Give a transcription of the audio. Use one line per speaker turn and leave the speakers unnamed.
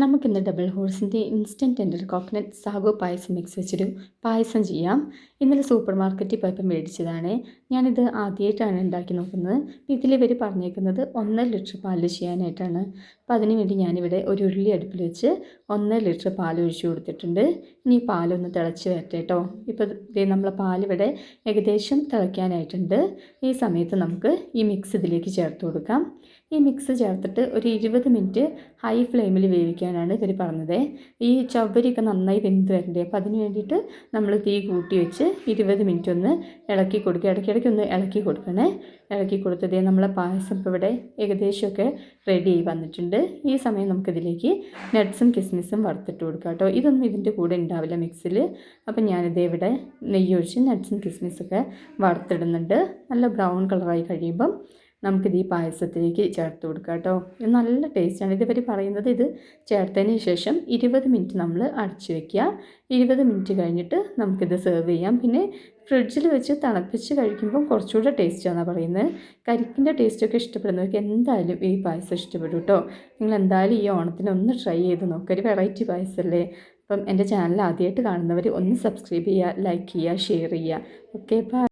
നമുക്കിന്ന് ഡബിൾ ഹോഴ്സിൻ്റെ instant tender coconut sago payasam mix വെച്ചൊരു പായസം ചെയ്യാം. ഇന്നലെ സൂപ്പർ മാർക്കറ്റിൽ പോയപ്പോൾ മേടിച്ചതാണ്. ഞാനിത് ആദ്യമായിട്ടാണ് ഉണ്ടാക്കി നോക്കുന്നത്. ഇതിലിവർ പറഞ്ഞേക്കുന്നത് 1.5 ലിറ്റർ പാലിൽ ചെയ്യാനായിട്ടാണ്. അപ്പോൾ അതിന് വേണ്ടി ഞാനിവിടെ ഒരു ഉരുളി അടുപ്പിൽ വെച്ച് 1.5 ലിറ്റർ പാൽ ഒഴിച്ചു കൊടുത്തിട്ടുണ്ട്. ഇനി പാലൊന്ന് തിളച്ച് വരട്ടെ കേട്ടോ. ഇപ്പോൾ നമ്മളെ പാലിവിടെ ഏകദേശം തിളയ്ക്കാനായിട്ടുണ്ട്. ഈ സമയത്ത് നമുക്ക് ഈ മിക്സ് ഇതിലേക്ക് ചേർത്ത് കൊടുക്കാം. ഈ മിക്സ് ചേർത്തിട്ട് ഒരു 20 മിനിറ്റ് ഹൈ ഫ്ലെയിമിൽ വേവിക്കാനാണ് ഇവർ പറഞ്ഞത്. ഈ ചവ്വരിയൊക്കെ നന്നായി വെന്ത് വരണ്ടേ, അപ്പോൾ അതിന് വേണ്ടിയിട്ട് നമ്മൾ തീ കൂട്ടി വെച്ച് 20 മിനിറ്റ് ഒന്ന് ഇളക്കി കൊടുക്കുക. ഇടയ്ക്കിടയ്ക്ക് ഒന്ന് ഇളക്കി കൊടുക്കണേ. ഇളക്കി കൊടുത്തതേ നമ്മളെ പായസം ഇപ്പോൾ ഇവിടെ ഏകദേശമൊക്കെ റെഡി ആയി വന്നിട്ടുണ്ട്. ഈ സമയം നമുക്കിതിലേക്ക് നട്ട്സും കിസ്മിസും വറുത്തിട്ട് കൊടുക്കാം കേട്ടോ. ഇതൊന്നും ഇതിൻ്റെ കൂടെ ഉണ്ടാവില്ല മിക്സിൽ. അപ്പം ഞാനിതേ ഇവിടെ നെയ്യ് ഒഴിച്ച് നട്ട്സും കിസ്മിസൊക്കെ വറുത്തിടുന്നുണ്ട്. നല്ല ബ്രൗൺ കളറായി കഴിയുമ്പം നമുക്കിത് ഈ പായസത്തിലേക്ക് ചേർത്ത് കൊടുക്കാം കേട്ടോ. ഇത് നല്ല ടേസ്റ്റാണ്. ഇവർ പറയുന്നത് ഇത് ചേർത്തതിന് ശേഷം 20 മിനിറ്റ് നമ്മൾ അടച്ചു വയ്ക്കുക. 20 മിനിറ്റ് കഴിഞ്ഞിട്ട് നമുക്കിത് സെർവ് ചെയ്യാം. പിന്നെ ഫ്രിഡ്ജിൽ വെച്ച് തിളപ്പിച്ച് കഴിക്കുമ്പം കുറച്ചുകൂടെ ടേസ്റ്റാണെന്നാണ് പറയുന്നത്. കരിക്കിൻ്റെ ടേസ്റ്റൊക്കെ ഇഷ്ടപ്പെടുന്നവർക്ക് എന്തായാലും ഈ പായസം ഇഷ്ടപ്പെടും കേട്ടോ. നിങ്ങൾ എന്തായാലും ഈ ഓണത്തിന് ഒന്ന് ട്രൈ ചെയ്ത് നോക്കുക. ഒരു വെറൈറ്റി പായസമല്ലേ. അപ്പം എൻ്റെ ചാനൽ ആദ്യമായിട്ട് കാണുന്നവർ ഒന്ന് സബ്സ്ക്രൈബ് ചെയ്യുക, ലൈക്ക് ചെയ്യുക, ഷെയർ ചെയ്യുക. Okay, by.